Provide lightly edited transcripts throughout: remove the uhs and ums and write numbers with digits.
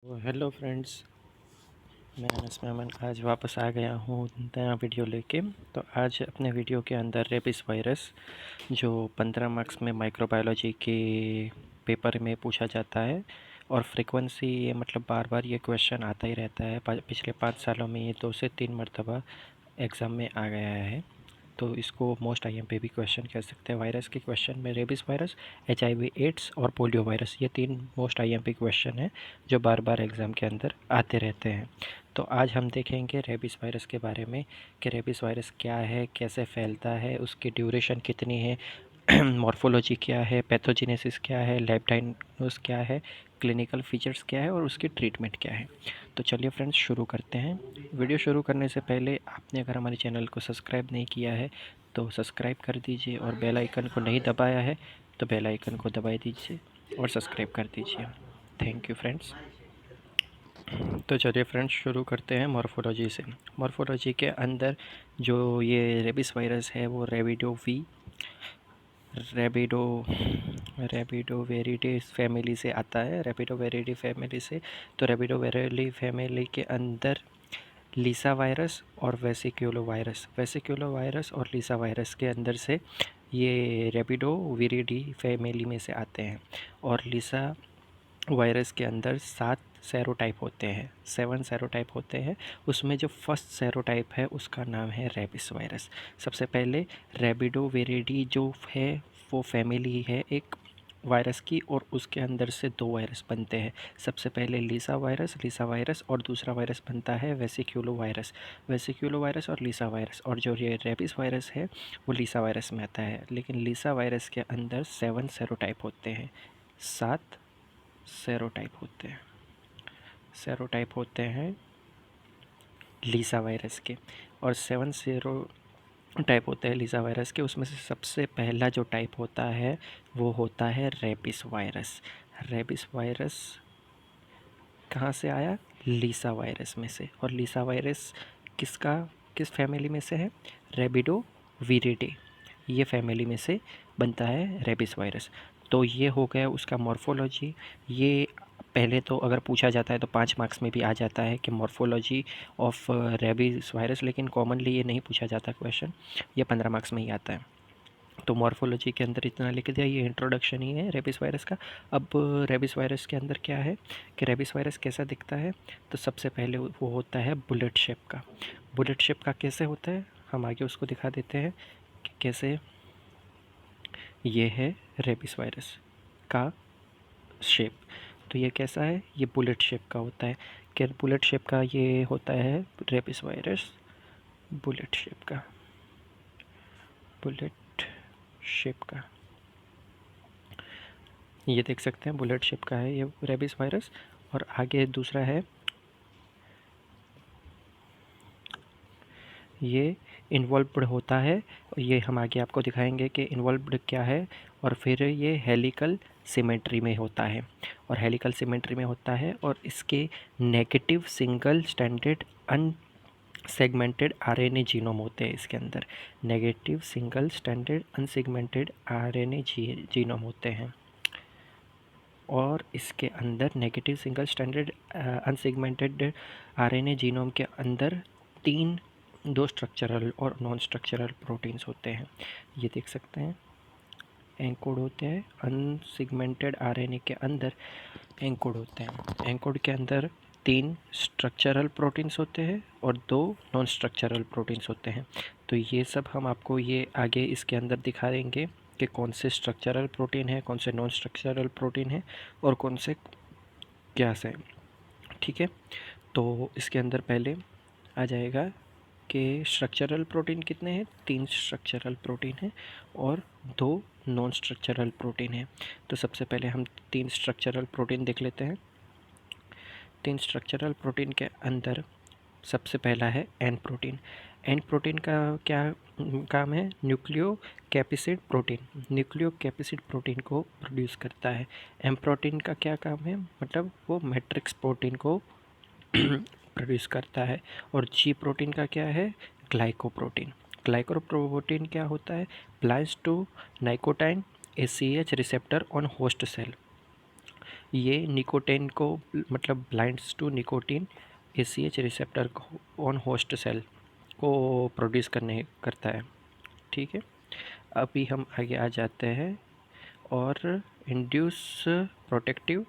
Hello friends, मैं अनस मेमन आज वापस आ गया हूँ नया वीडियो लेके। तो आज अपने वीडियो के अंदर रेबिस वायरस जो 15 मार्क्स में माइक्रोबायोलॉजी के पेपर में पूछा जाता है और फ्रीक्वेंसी ये मतलब बार बार ये क्वेश्चन आता ही रहता है। पिछले 5 सालों में ये 2 से 3 मरतबा एग्ज़ाम में आ गया है। तो इसको मोस्ट आईएमपी भी क्वेश्चन कह सकते हैं। वायरस के क्वेश्चन में रेबिस वायरस, एचआईवी एड्स और पोलियो वायरस, ये 3 मोस्ट आईएमपी क्वेश्चन हैं जो बार बार एग्ज़ाम के अंदर आते रहते हैं। तो आज हम देखेंगे रेबिस वायरस के बारे में कि रेबिस वायरस क्या है, कैसे फैलता है, उसकी ड्यूरेशन कितनी है, मॉर्फोलॉजी क्या है, पैथोजेनेसिस क्या है, लैब डायग्नोस क्या है, क्लिनिकल फीचर्स क्या है और उसकी ट्रीटमेंट क्या है। तो चलिए फ्रेंड्स शुरू करते हैं। वीडियो शुरू करने से पहले आपने अगर हमारे चैनल को सब्सक्राइब नहीं किया है तो सब्सक्राइब कर दीजिए और बेल आइकन को नहीं दबाया है तो बेल आइकन को दबा दीजिए और सब्सक्राइब कर दीजिए। Thank you friends. तो चलिए फ्रेंड्स शुरू करते हैं मॉर्फोलॉजी से। मॉर्फोलॉजी के अंदर जो ये रेबिस वायरस है वो रेबिडो रेबिडोविरिडी फैमिली से आता है। रेबिडोविरिडी फैमिली से, तो रेबिडोविरिडी फैमिली के अंदर लीसा वायरस और वेसिक्यूलो वायरस और लीसा वायरस के अंदर से ये रेबिडोविरिडी फैमिली में से आते हैं। और लीसा वायरस के अंदर 7 सेरोटाइप होते हैं, 7 सेरोटाइप होते हैं। उसमें जो फर्स्ट सेरोटाइप है उसका नाम है रेबिस वायरस। सबसे पहले रेबिडोविरिडी जो है वो फैमिली है एक वायरस की और उसके अंदर से 2 वायरस बनते हैं। सबसे पहले लीसा वायरस और दूसरा वायरस बनता है वेसिक्यूलो वायरस और लीसा वायरस। और जो ये रेबिस वायरस है वो लीसा वायरस में आता है। लेकिन लीसा वायरस के अंदर 7 सेरोटाइप होते हैं, 7 सेरोटाइप होते हैं लीसा वायरस के। और 7 सेरोटाइप होते हैं लीसा वायरस के। उसमें से सबसे पहला जो टाइप होता है वो होता है रेबिस वायरस। रेबिस वायरस कहाँ से आया? लीसा वायरस में से। और लीसा वायरस किस फैमिली में से है? रेबिडोविरिडे, ये फैमिली में से बनता है रेबिस वायरस। तो ये हो गया उसका मॉर्फोलॉजी। ये पहले तो अगर पूछा जाता है तो 5 मार्क्स में भी आ जाता है कि मॉर्फोलॉजी ऑफ रेबिस वायरस, लेकिन कॉमनली ये नहीं पूछा जाता क्वेश्चन, ये 15 मार्क्स में ही आता है। तो मॉर्फोलॉजी के अंदर इतना लिख दिया, ये इंट्रोडक्शन ही है रेबिस वायरस का। अब रेबिस वायरस के अंदर क्या है कि रेबिस वायरस कैसा दिखता है? तो सबसे पहले वो होता है बुलेट शेप का। बुलेट शेप का कैसे होता है हम आगे उसको दिखा देते हैं कि कैसे। ये है रेबिस वायरस का शेप। तो ये कैसा है? ये बुलेट शेप का होता है। क्या बुलेट शेप का ये होता है रेबिस वायरस? बुलेट शेप का, बुलेट शेप का, ये देख सकते हैं बुलेट शेप का है ये रेबिस वायरस। और आगे दूसरा है, ये इन्वॉल्व्ड होता है। ये हम आगे आपको दिखाएंगे कि इन्वॉल्व्ड क्या है। और फिर ये हेलिकल सिमेट्री में होता है, और हेलिकल सिमेट्री में होता है और इसके negative single standard unsegmented RNA genome होते हैं। इसके अंदर negative single standard unsegmented RNA genome होते हैं। और इसके अंदर negative single standard unsegmented RNA genome के अंदर 2 स्ट्रक्चरल और नॉन स्ट्रक्चरल प्रोटीन्स होते हैं। ये देख सकते हैं एंकोड होते हैं। अनसेगमेंटेड आरएनए के अंदर एंकोड होते हैं। एंकोड के अंदर 3 स्ट्रक्चरल प्रोटीन्स होते हैं और 2 नॉन स्ट्रक्चरल प्रोटीन्स होते हैं। तो ये सब हम आपको ये आगे इसके अंदर दिखा देंगे कि कौन से स्ट्रक्चरल प्रोटीन है, कौन से नॉन स्ट्रक्चरल प्रोटीन है और कौन से क्या से। ठीक है, तो इसके अंदर पहले आ जाएगा कि स्ट्रक्चरल प्रोटीन कितने हैं? 3 स्ट्रक्चरल प्रोटीन हैं और 2 नॉन स्ट्रक्चरल प्रोटीन हैं। तो सबसे पहले हम 3 स्ट्रक्चरल प्रोटीन देख लेते हैं। 3 स्ट्रक्चरल प्रोटीन के अंदर सबसे पहला है एन प्रोटीन। एन प्रोटीन का क्या काम है? न्यूक्लियो कैपिसिड प्रोटीन, न्यूक्लियो कैपिसिड प्रोटीन को प्रोड्यूस करता है। एम प्रोटीन का क्या काम है? मतलब वो मैट्रिक्स प्रोटीन को प्रोड्यूस करता है। और जी प्रोटीन का क्या है? ग्लाइकोप्रोटीन। ग्लाइकोप्रोटीन क्या होता है? Binds to nicotine ACH receptor on host cell. ये निकोटीन को मतलब binds to nicotine ACH receptor को ऑन होस्ट सेल को प्रोड्यूस करता है। ठीक है, अभी हम आगे आ जाते हैं और इंड्यूस प्रोटेक्टिव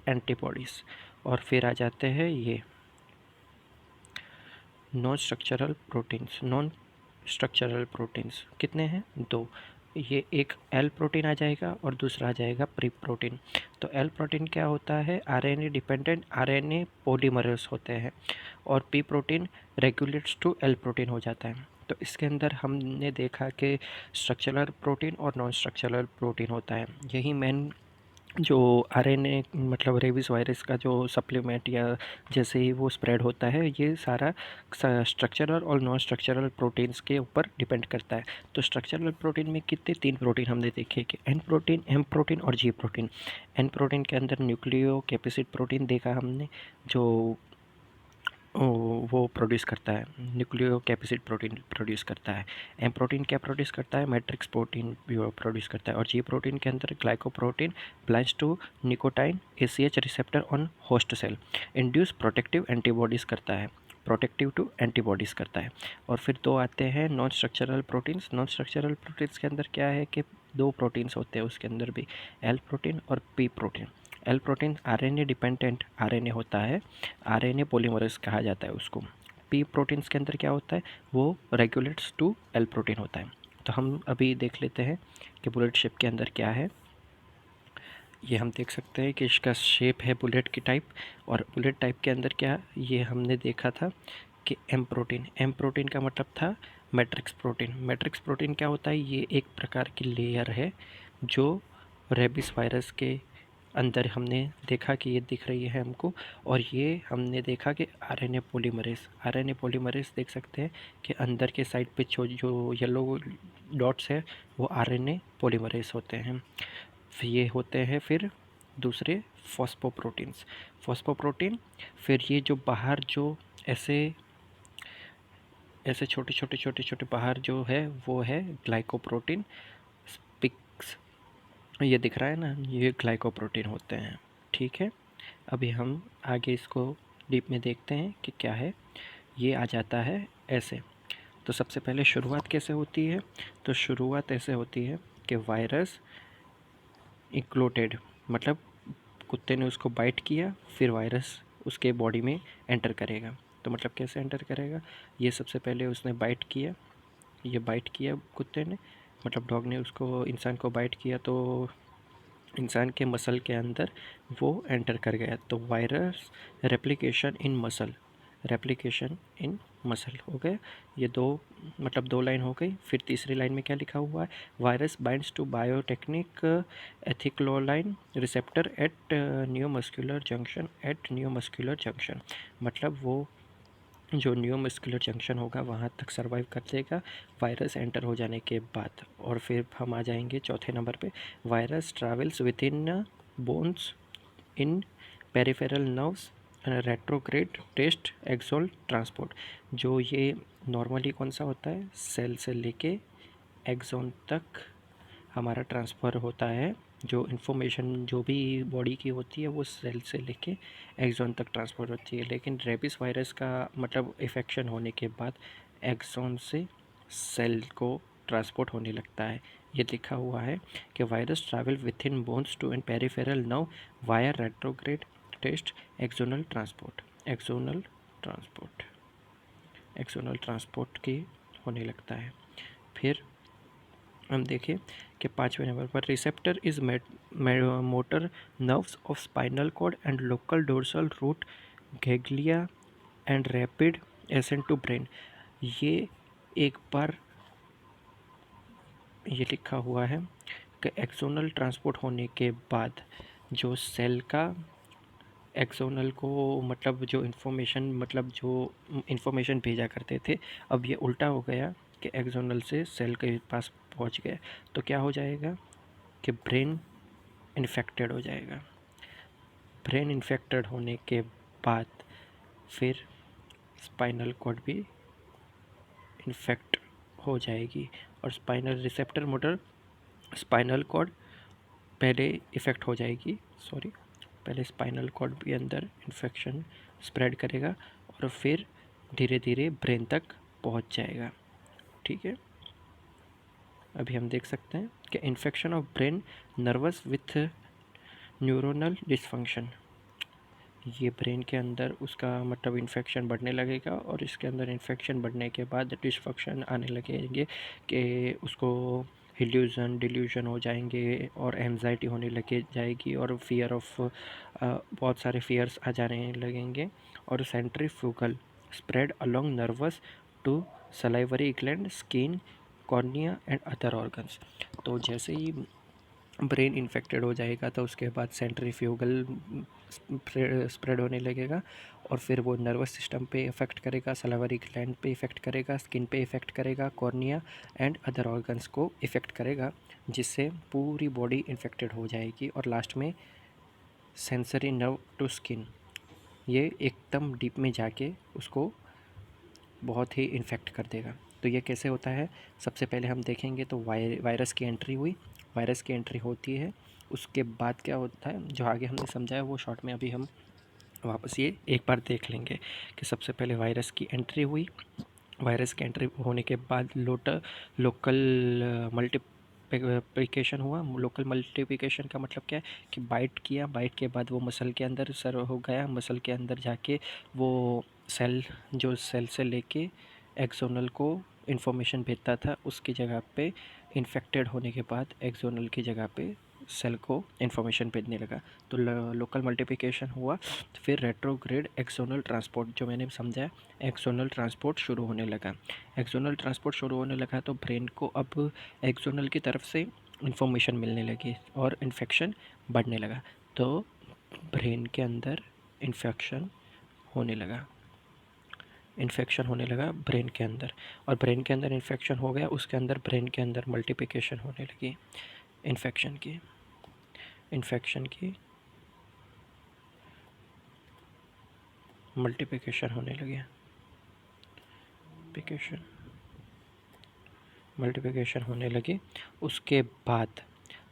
एंटीबॉडीज़, और फिर आ जाते हैं ये नॉन स्ट्रक्चरल प्रोटीन्स कितने हैं? 2। ये एक एल प्रोटीन आ जाएगा और दूसरा आ जाएगा प्री प्रोटीन। तो एल प्रोटीन क्या होता है? आरएनए डिपेंडेंट आरएनए पॉलीमरेज होते हैं, और P protein regulates to L protein हो जाता है। तो इसके अंदर हमने देखा कि स्ट्रक्चरल प्रोटीन और नॉन स्ट्रक्चरल प्रोटीन होता है। यही मेन जो आरएनए मतलब रेबीज़ वायरस का जो सप्लीमेंट या जैसे ही वो स्प्रेड होता है, ये सारा स्ट्रक्चरल और नॉन स्ट्रक्चरल प्रोटीन्स के ऊपर डिपेंड करता है। तो स्ट्रक्चरल प्रोटीन में कितने 3 प्रोटीन हमने देखे कि एन प्रोटीन, एम प्रोटीन और जी प्रोटीन। एन प्रोटीन के अंदर न्यूक्लियो कैप्सिड प्रोटीन देखा हमने, जो वो प्रोड्यूस करता है, न्यूक्लियो कैप्सिड प्रोटीन प्रोड्यूस करता है। एम प्रोटीन क्या प्रोड्यूस करता है? मैट्रिक्स प्रोटीन प्रोड्यूस करता है। और जी प्रोटीन के अंदर glycoprotein binds to nicotine ACH receptor on host cell, induce protective antibodies करता है, प्रोटेक्टिव टू एंटीबॉडीज़ करता है। और फिर 2 आते हैं non structural proteins. Non structural proteins के अंदर क्या है कि 2 प्रोटीन्स होते हैं उसके अंदर भी, एल प्रोटीन और P protein. L protein RNA dependent RNA होता है, आरएनए पॉलीमरेज कहा जाता है उसको। पी प्रोटीन्स के अंदर क्या होता है? वो रेगुलेट्स टू एल प्रोटीन होता है। तो हम अभी देख लेते हैं कि बुलेट शेप के अंदर क्या है। ये हम देख सकते हैं कि इसका शेप है बुलेट की टाइप, और बुलेट टाइप के अंदर क्या, ये हमने देखा था कि एम प्रोटीन। एम प्रोटीन का मतलब था मैट्रिक्स प्रोटीन। मैट्रिक्स प्रोटीन क्या होता है? ये एक प्रकार की लेयर है जो रेबीज़ वायरस के अंदर हमने देखा कि ये दिख रही है हमको। और ये हमने देखा कि आरएनए पॉलीमरेज देख सकते हैं कि अंदर के साइड पे जो येलो डॉट्स है वो आरएनए पॉलीमरेज होते हैं। ये होते हैं फिर दूसरे फॉस्फोप्रोटीन। फिर ये जो बाहर जो ऐसे ऐसे छोटे छोटे बाहर जो है वो है ग्लाइकोप्रोटीन स्पिक्स। ये दिख रहा है ना, ये ग्लाइकोप्रोटीन होते हैं। ठीक है, अभी हम आगे इसको डीप में देखते हैं कि क्या है। ये आ जाता है ऐसे। तो सबसे पहले शुरुआत कैसे होती है? तो शुरुआत ऐसे होती है कि वायरस इंक्लूडेड, मतलब कुत्ते ने उसको बाइट किया, फिर वायरस उसके बॉडी में एंटर करेगा। तो मतलब कैसे एंटर करेगा? ये सबसे पहले उसने बाइट किया, ये बाइट किया कुत्ते ने, मतलब डॉग ने उसको, इंसान को बाइट किया, तो इंसान के मसल के अंदर वो एंटर कर गया। तो वायरस रेप्लिकेशन इन मसल हो गया। ये 2 मतलब 2 लाइन हो गई। फिर तीसरी लाइन में क्या लिखा हुआ है? वायरस बाइंड्स टू बायोटेक्निक acetylcholine receptor at neuromuscular junction. मतलब वो जो न्यूमस्कुलर जंक्शन होगा वहाँ तक सर्वाइव कर लेगा वायरस एंटर हो जाने के बाद। और फिर हम आ जाएंगे चौथे नंबर पे, virus travels with in bones in peripheral nerves retrograde test axonal transport. जो ये नॉर्मली कौन सा होता है? सेल से लेके एक्सोन तक हमारा ट्रांसफ़र होता है। जो इन्फॉर्मेशन जो भी बॉडी की होती है वो सेल से लेके एक्सोन तक ट्रांसफ़र होती है। लेकिन रेबीज़ वायरस का मतलब इन्फेक्शन होने के बाद एक्सोन से सेल को ट्रांसपोर्ट होने लगता है। ये लिखा हुआ है कि virus travel with in bones to and peripheral nerve via retrograde test axonal transport की होने लगता है। फिर हम देखें कि 5वें नंबर पर receptor is motor nerves of spinal cord and local dorsal root ganglia and rapid ascent to brain. ये एक बार ये लिखा हुआ है कि एक्सोनल ट्रांसपोर्ट होने के बाद जो सेल का एक्सोनल को मतलब जो इन्फॉर्मेशन भेजा करते थे, अब ये उल्टा हो गया कि एक्सोनल से सेल के पास पहुंच गया। तो क्या हो जाएगा कि ब्रेन इन्फेक्टेड हो जाएगा। ब्रेन इन्फेक्टेड होने के बाद फिर स्पाइनल कॉर्ड भी इन्फेक्ट हो जाएगी, और spinal receptor motor spinal cord पहले इफ़ेक्ट हो जाएगी, पहले स्पाइनल कॉर्ड के अंदर इन्फेक्शन स्प्रेड करेगा और फिर धीरे धीरे ब्रेन तक पहुंच जाएगा। ठीक है, अभी हम देख सकते हैं कि infection of brain nervous with neuronal dysfunction, ये ब्रेन के अंदर उसका मतलब इन्फेक्शन बढ़ने लगेगा और इसके अंदर इन्फेक्शन बढ़ने के बाद डिसफंक्शन आने लगेंगे कि उसको हिल्यूजन डिल्यूजन हो जाएंगे और एंजाइटी होने लगे जाएगी और फियर ऑफ बहुत सारे फियर्स आ जाने लगेंगे और centrifugal spread along nerves to salivary gland skin cornea and other organs. तो जैसे ही ब्रेन इन्फेक्टेड हो जाएगा तो उसके बाद सेंट्रीफ्यूगल स्प्रेड होने लगेगा और फिर वो नर्वस सिस्टम पे इफ़ेक्ट करेगा, सलाइवरी ग्लैंड पे इफ़ेक्ट करेगा, स्किन पे इफ़ेक्ट करेगा, कॉर्निया एंड अदर ऑर्गन्स को इफ़ेक्ट करेगा, जिससे पूरी बॉडी इन्फेक्टेड हो जाएगी और लास्ट में सेंसरी नर्व टू स्किन, ये एकदम डीप में जाके उसको बहुत ही इन्फेक्ट कर देगा। तो ये कैसे होता है, सबसे पहले हम देखेंगे तो वायरस की एंट्री हुई, वायरस की एंट्री होती है, उसके बाद क्या होता है जो आगे हमने समझाया वो शॉर्ट में अभी हम वापस ये एक बार देख लेंगे कि सबसे पहले वायरस की एंट्री हुई, वायरस की एंट्री होने के बाद लोकल मल्टीप्लिकेशन हुआ। लोकल मल्टीप्लिकेशन का मतलब क्या है कि बाइट किया, बाइट के बाद वो मसल के अंदर सर हो गया, मसल के अंदर जाके वो सेल जो सेल से लेके एक्सोनल को इन्फॉर्मेशन भेजता था उसकी जगह पे इन्फेक्टेड होने के बाद एक्सोनल की जगह पे सेल को इन्फॉर्मेशन भेजने लगा। तो लोकल मल्टीप्लिकेशन हुआ, फिर रेट्रोग्रेड एक्सोनल ट्रांसपोर्ट जो मैंने समझाया, एक्सोनल ट्रांसपोर्ट शुरू होने लगा। एक्सोनल ट्रांसपोर्ट शुरू होने लगा तो ब्रेन को अब एक्सोनल की तरफ से इन्फॉर्मेशन मिलने लगी और इन्फेक्शन बढ़ने लगा। तो ब्रेन के अंदर इन्फेक्शन होने लगा, इन्फेक्शन होने लगा ब्रेन के अंदर, और ब्रेन के अंदर इन्फेक्शन हो गया, उसके अंदर ब्रेन के अंदर मल्टीप्लिकेशन होने लगी इन्फेक्शन की मल्टीप्लिकेशन होने लगे, मल्टीप्लिकेशन होने लगी। उसके बाद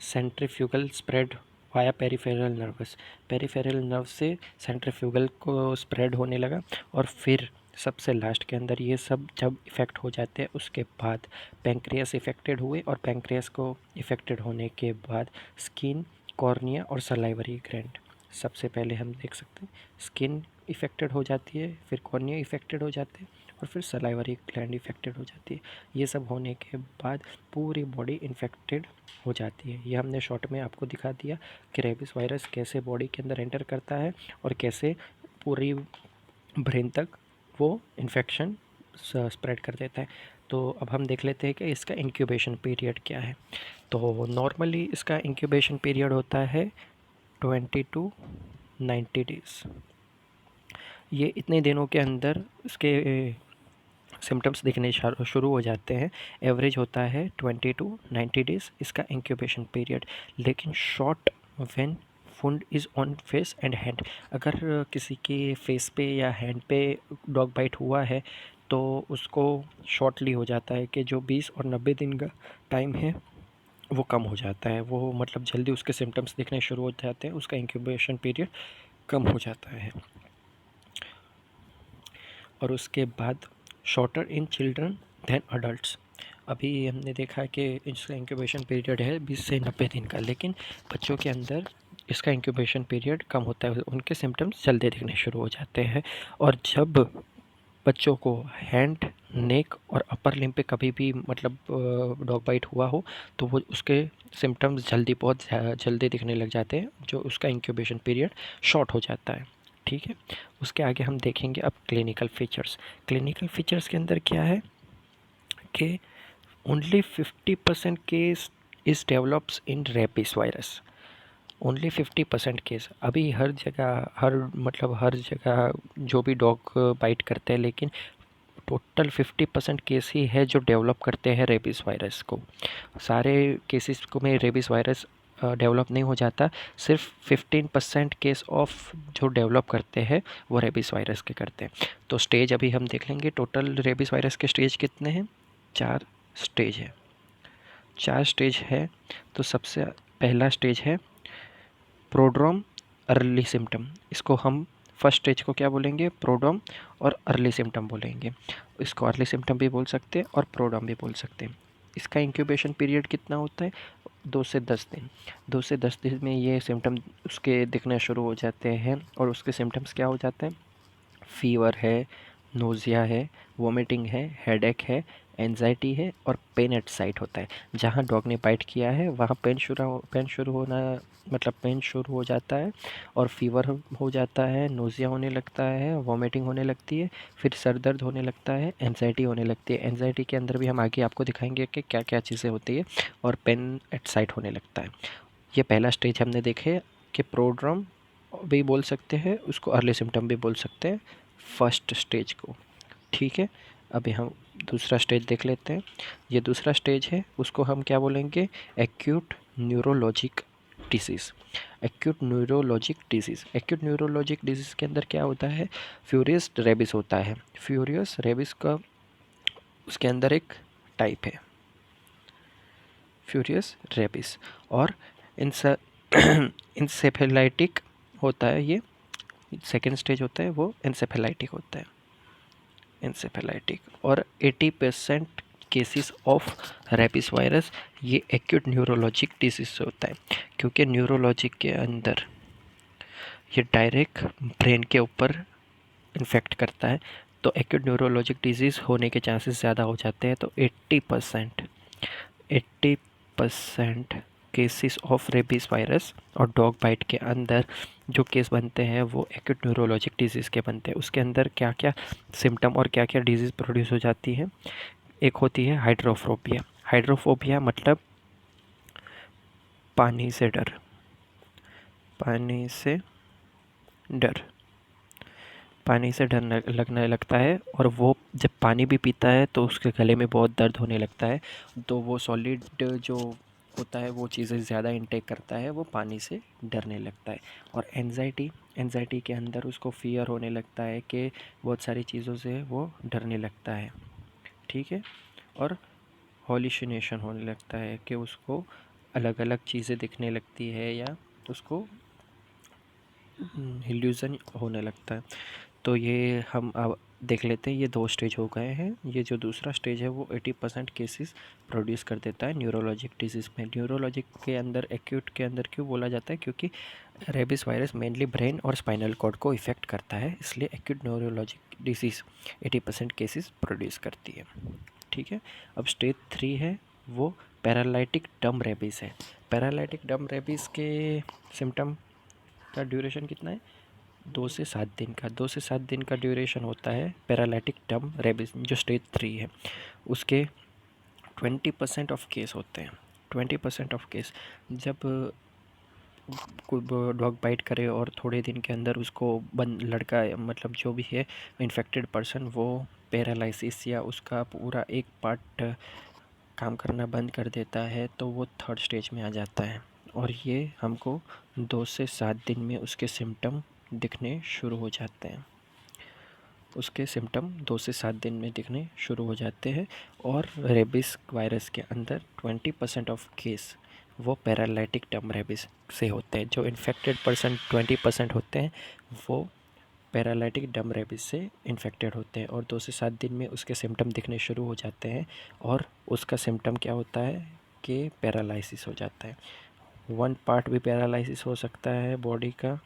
centrifugal spread via peripheral nervous, peripheral nerve से सेंट्रीफ्यूगल को स्प्रेड होने लगा और फिर सबसे लास्ट के अंदर ये सब जब इफ़ेक्ट हो जाते हैं उसके बाद पैंक्रियास इफ़ेक्टेड हुए और पैंक्रियास को इफ़ेक्टेड होने के बाद स्किन, कॉर्निया और सलाइवरी ग्लैंड, सबसे पहले हम देख सकते हैं स्किन इफ़ेक्टेड हो जाती है, फिर कॉर्निया इफ़ेक्टेड हो जाते हैं और फिर सलाइवरी ग्लैंड इफ़ेक्टेड हो जाती है। ये सब होने के बाद पूरी बॉडी इन्फेक्टेड हो जाती है। ये हमने शॉर्ट में आपको दिखा दिया कि रेबिस वायरस कैसे बॉडी के अंदर एंटर करता है और कैसे पूरी ब्रेन तक वो इन्फेक्शन स्प्रेड कर देता है। तो अब हम देख लेते हैं कि इसका इंक्यूबेशन पीरियड क्या है। तो नॉर्मली इसका इंक्यूबेशन पीरियड होता है 20 to 90 डेज़। ये इतने दिनों के अंदर इसके सिम्टम्स दिखने शुरू हो जाते हैं। एवरेज होता है 20 to 90 डेज़ इसका इंक्यूबेशन पीरियड, लेकिन short when wound is on face and hand, अगर किसी के फेस पे या हैंड पे डॉग बाइट हुआ है तो उसको शॉर्टली हो जाता है कि जो 20 और 90 दिन का टाइम है वो कम हो जाता है, वो मतलब जल्दी उसके सिम्टम्स दिखने शुरू हो जाते हैं, उसका इंक्यूबेशन पीरियड कम हो जाता है। और उसके बाद shorter in children than adults, अभी हमने देखा कि इसका इंक्यूबेशन पीरियड है 20 से 90 दिन का, लेकिन बच्चों के अंदर इसका इंक्यूबेशन पीरियड कम होता है, उनके सिम्टम्स जल्दी दिखने शुरू हो जाते हैं। और जब बच्चों को हैंड, नेक और अपर लिम्ब पे कभी भी मतलब डॉग बाइट हुआ हो तो वो उसके सिम्टम्स बहुत जल्दी दिखने लग जाते हैं, जो उसका इंक्यूबेशन पीरियड शॉर्ट हो जाता है। ठीक है, उसके आगे हम देखेंगे अब क्लिनिकल फीचर्स। क्लिनिकल फीचर्स के अंदर क्या है कि only 50% case is develops in rabies virus, only 50% case. अभी हर जगह जो भी डॉग बाइट करते हैं, लेकिन टोटल 50% केस ही है जो डेवलप करते हैं रेबीज़ वायरस को। सारे केसेस को में रेबीज़ वायरस डेवलप नहीं हो जाता, सिर्फ 15% केस ऑफ जो डेवलप करते हैं वो रेबीज़ वायरस के करते हैं। तो स्टेज अभी हम देख लेंगे, टोटल रेबीज़ वायरस के स्टेज कितने हैं, 4 स्टेज है, 4 स्टेज है। तो सबसे पहला स्टेज है प्रोड्रोम अर्ली सिम्टम, इसको हम फर्स्ट स्टेज को क्या बोलेंगे, प्रोड्रोम और अर्ली सिम्टम बोलेंगे। इसको अर्ली सिम्टम भी बोल सकते हैं और प्रोड्रोम भी बोल सकते हैं। इसका इंक्यूबेशन पीरियड कितना होता है, 2 से 10 दिन। 2 से 10 दिन में ये सिम्टम उसके दिखने शुरू हो जाते हैं और उसके सिम्टम्स क्या हो जाते हैं, फीवर है, नोज़िया है, वोमिटिंग है, हेडेक है, एंजाइटी है और पेन एट साइट होता है। जहाँ डॉग ने बाइट किया है वहाँ पेन शुरू होना, मतलब पेन शुरू हो जाता है और फीवर हो जाता है, नोज़िया होने लगता है, वोमिटिंग होने लगती है, फिर सर दर्द होने लगता है, एंजाइटी होने लगती है। एंजाइटी के अंदर भी हम आगे आपको दिखाएंगे कि क्या क्या चीज़ें होती है, और पेन एट साइट होने लगता है। ये पहला स्टेज हमने देखे कि प्रोड्रम भी बोल सकते हैं, उसको अर्ली सिम्टम भी बोल सकते हैं फर्स्ट स्टेज को। ठीक है, अभी हम दूसरा स्टेज देख लेते हैं। ये दूसरा स्टेज है, उसको हम क्या बोलेंगे, acute neurologic disease. Acute neurologic disease, acute neurologic disease के अंदर क्या होता है, फ्यूरियस रेबिस होता है। फ्यूरियस रेबिस का उसके अंदर एक टाइप है, फ्यूरियस रेबिस। और इंसेफेलाइटिक होता है, ये सेकेंड स्टेज होता है, वो इंसेफेलाइटिक होता है, इंसेफेलाइटिक। और 80% केसेस ऑफ रेबिस वायरस ये एक्यूट न्यूरोलॉजिक डिसीज से होता है, क्योंकि न्यूरोलॉजिक के अंदर ये डायरेक्ट ब्रेन के ऊपर इन्फेक्ट करता है, तो एक्यूट न्यूरोलॉजिक डिजीज़ होने के चांसेस ज़्यादा हो जाते हैं। तो 80% केसेस ऑफ रेबीज़ वायरस और डॉग बाइट के अंदर जो केस बनते हैं वो एक्यूट न्यूरोलॉजिक डिजीज़ के बनते हैं। उसके अंदर क्या क्या सिम्टम और क्या क्या डिजीज़ प्रोड्यूस हो जाती है, एक होती है हाइड्रोफोबिया। हाइड्रोफोबिया मतलब पानी से डर, पानी से डर, पानी से डर लगने लगता है, और वो जब पानी भी पीता है तो उसके गले में बहुत दर्द होने लगता है। तो वो सॉलिड जो होता है वो चीज़ें ज़्यादा इंटेक करता है, वो पानी से डरने लगता है। और एंजाइटी, एंजाइटी के अंदर उसको फ़ियर होने लगता है कि बहुत सारी चीज़ों से वो डरने लगता है। ठीक है, और हॉल्यूसिनेशन होने लगता है कि उसको अलग अलग चीज़ें दिखने लगती है या उसको इल्यूज़न होने लगता है। तो ये हम अब देख लेते हैं, ये 2 स्टेज हो गए हैं। ये जो दूसरा स्टेज है वो 80% केसेस प्रोड्यूस कर देता है न्यूरोलॉजिक डिजीज़ में। न्यूरोलॉजिक के अंदर, एक्यूट के अंदर क्यों बोला जाता है, क्योंकि रेबिस वायरस मेनली ब्रेन और स्पाइनल कॉर्ड को इफ़ेक्ट करता है, इसलिए acute neurologic disease 80% cases produce करती है। ठीक है, अब स्टेज 3 है, वो पैरालाइटिक डम रेबिस है। पैरालाइटिक डम रेबिस के सिम्टम का ड्यूरेशन कितना है, 2 से 7 दिन का। 2 से 7 दिन का ड्यूरेशन होता है पैरालाइटिक डम रेबिस जो स्टेज 3 है। उसके 20% ऑफ केस होते हैं, 20% ऑफ केस। जब कोई डॉग बाइट करे और थोड़े दिन के अंदर उसको लड़का मतलब जो भी है इन्फेक्टेड पर्सन, वो पैरालिसिस या उसका पूरा एक पार्ट काम करना बंद कर देता है, तो वो थर्ड स्टेज में आ जाता है। और ये हमको 2 से 7 दिन में उसके सिम्टम दिखने शुरू हो जाते हैं, उसके सिम्टम 2 से 7 दिन में दिखने शुरू हो जाते हैं। और रेबिस वायरस के अंदर 20% ऑफ केस वो पैरालाइटिक डम रेबिस से होते हैं। जो इन्फेक्टेड पर्सन 20% होते हैं वो पैरालाइटिक डम रेबिस से इन्फेक्टेड होते हैं, और 2 से 7 दिन में उसके सिम्टम दिखने शुरू हो जाते हैं। और उसका सिम्टम क्या होता है कि पैरालिसिस हो जाता है। वन पार्ट भी पैरालिसिस हो सकता है बॉडी का,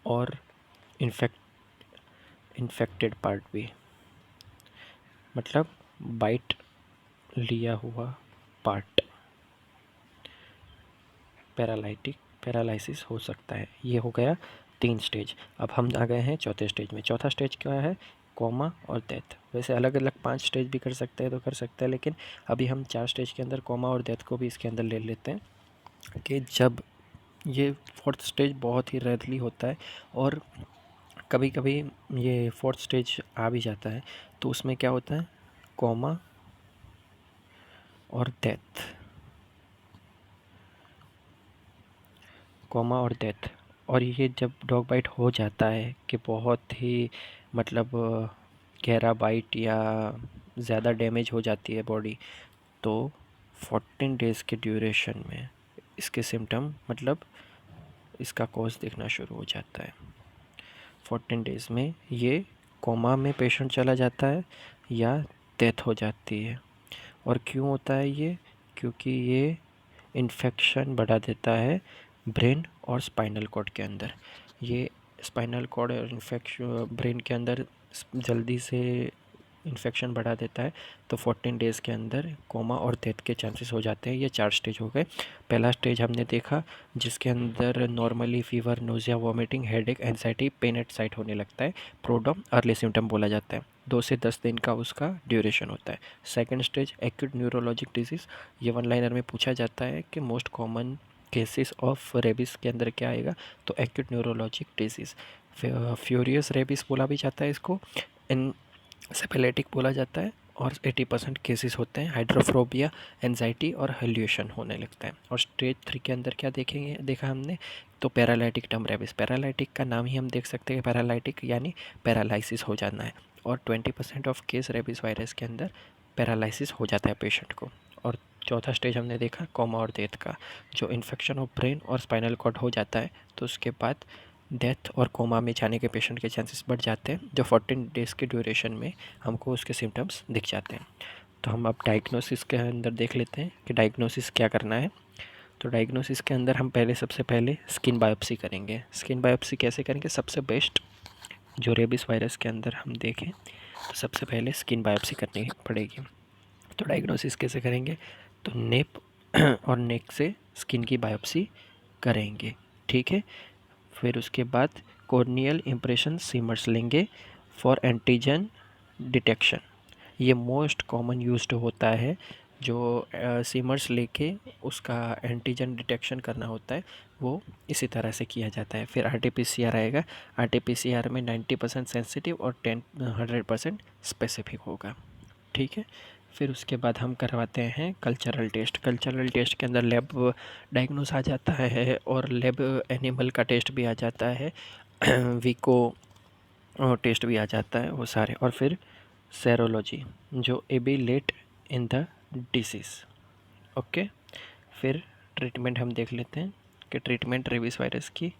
और इन्फेक्टेड पार्ट भी, मतलब बाइट लिया हुआ पार्ट पैरालिसिस हो सकता है। ये हो गया 3 स्टेज। अब हम आ गए हैं चौथे स्टेज में। चौथा स्टेज क्या है, कोमा और डेथ। वैसे अलग अलग 5 स्टेज भी कर सकते हैं तो कर सकते हैं, लेकिन अभी हम 4 स्टेज के अंदर कोमा और डेथ को भी इसके अंदर ले लेते हैं। कि जब ये फोर्थ स्टेज बहुत ही रेयरली होता है, और कभी कभी ये फोर्थ स्टेज आ भी जाता है, तो उसमें क्या होता है, कोमा और डेथ, कोमा और डेथ। और ये जब डॉग बाइट हो जाता है कि बहुत ही मतलब गहरा बाइट या ज़्यादा डैमेज हो जाती है बॉडी, तो 14 डेज़ के ड्यूरेशन में इसके सिम्टम मतलब इसका कॉज दिखना शुरू हो जाता है। 14 डेज़ में ये कोमा में पेशेंट चला जाता है या डेथ हो जाती है। और क्यों होता है ये? क्योंकि ये इन्फेक्शन बढ़ा देता है ब्रेन और स्पाइनल कॉर्ड के अंदर। ये स्पाइनल कॉर्ड और इन्फेक्शन ब्रेन के अंदर जल्दी से इन्फेक्शन बढ़ा देता है, तो 14 डेज़ के अंदर कोमा और डेथ के चांसेस हो जाते हैं। ये 4 स्टेज हो गए। पहला स्टेज हमने देखा जिसके अंदर normally fever, nausea, vomiting, headache, anxiety, pen eight site होने लगता है। प्रोड्रम अर्ली सिम्टम बोला जाता है। 2 से 10 दिन का उसका ड्यूरेशन होता है। Second stage acute neurologic disease. ये वन लाइनर में पूछा जाता है कि most common cases of rabies के अंदर क्या आएगा, तो acute neurologic disease. Furious rabies बोला भी जाता है इसको, एनसेफेलिटिक बोला जाता है, और 80% केसेस होते हैं हाइड्रोफ्रोबिया, एंजाइटी और हेल्यूशन होने लगता है। और स्टेज 3 के अंदर क्या देखा हमने, तो पैरालाइटिक टर्म रेबिस। पैरालाइटिक का नाम ही हम देख सकते हैं, पैरालाइटिक यानी पैरालिसिस हो जाना है। और 20% ऑफ केस रेबिस वायरस के अंदर पैरालिसिस हो जाता है पेशेंट को। और चौथा स्टेज हमने देखा कोमा और डेथ का, जो इन्फेक्शन ऑफ ब्रेन और स्पाइनल कॉर्ड हो जाता है, तो उसके बाद डेथ और कोमा में जाने के पेशेंट के चांसेस बढ़ जाते हैं, जो 14 डेज़ के ड्यूरेशन में हमको उसके सिम्टम्स दिख जाते हैं। तो हम अब डायग्नोसिस के अंदर देख लेते हैं कि डायग्नोसिस क्या करना है। तो डायग्नोसिस के अंदर हम सबसे पहले स्किन बायोप्सी करेंगे। स्किन बायोप्सी कैसे करेंगे? सबसे बेस्ट जो रेबिस वायरस के अंदर हम देखें तो सबसे पहले स्किन बायोप्सी करनी पड़ेगी। तो डायग्नोसिस कैसे करेंगे? तो नेप और नेक से स्किन की बायोप्सी करेंगे, ठीक है। फिर उसके बाद कॉर्नियल इम्प्रेशन सीमर्स लेंगे फॉर एंटीजन डिटेक्शन। ये मोस्ट कॉमन यूज्ड होता है, जो सीमर्स लेके उसका एंटीजन डिटेक्शन करना होता है, वो इसी तरह से किया जाता है। फिर आरटीपीसीआर आएगा। आरटीपीसीआर में 90% सेंसिटिव और 100% स्पेसिफिक होगा, ठीक है। फिर उसके बाद हम करवाते हैं कल्चरल टेस्ट। कल्चरल टेस्ट के अंदर लैब डायग्नोस आ जाता है और लैब एनिमल का टेस्ट भी आ जाता है, विको टेस्ट भी आ जाता है, वो सारे। और फिर सेरोलॉजी जो एबिलेट इन द डिसीज़, ओके। फिर ट्रीटमेंट हम देख लेते हैं कि ट्रीटमेंट रेबीज़ वायरस की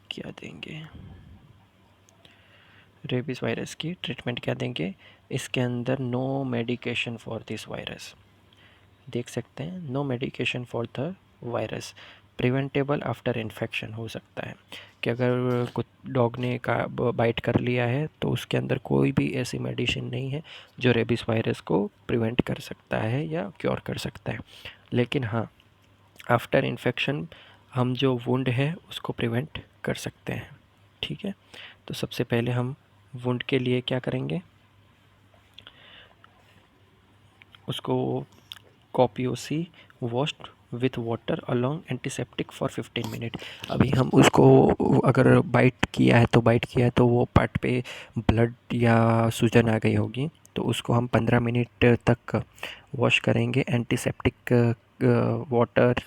क्या देंगे। रेबीज़ वायरस की ट्रीटमेंट क्या देंगे? इसके अंदर no medication for this virus, देख सकते हैं, no medication for the virus. Preventable after infection हो सकता है कि अगर कुछ डॉग ने का बाइट कर लिया है तो उसके अंदर कोई भी ऐसी मेडिसिन नहीं है जो रेबीज़ वायरस को प्रिवेंट कर सकता है या क्योर कर सकता है। लेकिन हाँ, आफ्टर इन्फेक्शन हम जो वुंड है उसको प्रिवेंट कर सकते हैं, ठीक है। तो सबसे पहले हम वुंड के लिए क्या करेंगे, उसको copiously washed with water along antiseptic for 15 minute. अभी हम उसको अगर बाइट किया है तो वो पार्ट पे ब्लड या सूजन आ गई होगी, तो उसको हम 15 मिनट तक वॉश करेंगे एंटीसेप्टिक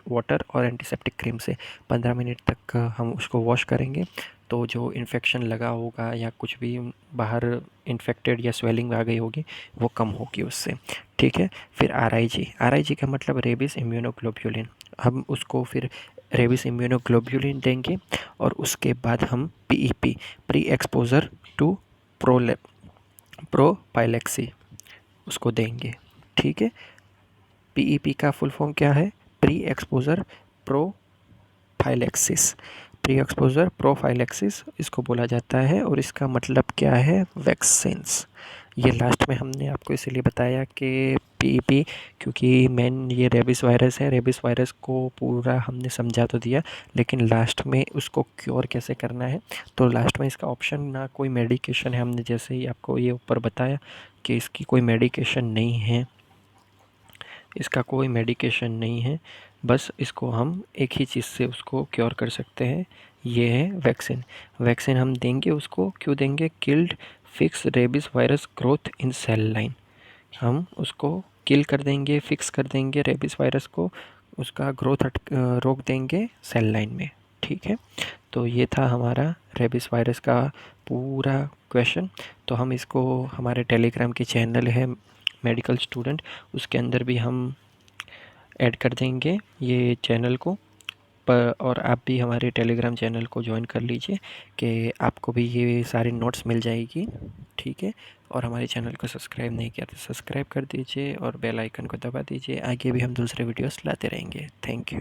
वाटर और एंटीसेप्टिक क्रीम से। 15 मिनट तक हम उसको वॉश करेंगे, तो जो इन्फेक्शन लगा होगा या कुछ भी बाहर इन्फेक्टेड या स्वेलिंग आ गई होगी वो कम होगी उससे, ठीक है। फिर आरआईजी का मतलब रेबिस इम्यूनोग्लोब्यूलिन। हम उसको फिर रेबिस इम्यूनोग्लोब्यूलिन देंगे और उसके बाद हम पीईपी, प्री एक्सपोजर टू प्रोपाइलेक्सी, उसको देंगे, ठीक है। पीईपी का फुल फॉर्म क्या है? Pre exposure prophylaxis. Pre exposure prophylaxis इसको बोला जाता है और इसका मतलब क्या है? वैक्सीन्स। ये लास्ट में हमने आपको इसीलिए बताया कि पीईपी, क्योंकि मेन ये रेबिस वायरस है। रेबिस वायरस को पूरा हमने समझा तो दिया, लेकिन लास्ट में उसको क्योर कैसे करना है, तो लास्ट में इसका ऑप्शन ना कोई मेडिकेशन है। हमने जैसे ही आपको ये ऊपर बताया कि इसकी कोई मेडिकेशन नहीं है, इसका कोई मेडिकेशन नहीं है, बस इसको हम एक ही चीज़ से उसको क्योर कर सकते हैं, ये है वैक्सीन। वैक्सीन हम देंगे उसको, क्यों देंगे? Killed fix rabies virus growth in cell line. हम उसको किल कर देंगे, फिक्स कर देंगे रेबिस वायरस को, उसका ग्रोथ रोक देंगे सेल लाइन में, ठीक है। तो ये था हमारा रेबिस वायरस का पूरा क्वेश्चन। तो हम इसको हमारे टेलीग्राम की चैनल है मेडिकल स्टूडेंट, उसके अंदर भी हम ऐड कर देंगे ये चैनल को, और आप भी हमारे टेलीग्राम चैनल को ज्वाइन कर लीजिए कि आपको भी ये सारे नोट्स मिल जाएगी, ठीक है। और हमारे चैनल को सब्सक्राइब नहीं किया तो सब्सक्राइब कर दीजिए और बेल आइकन को दबा दीजिए। आगे भी हम दूसरे वीडियोस लाते रहेंगे। Thank you.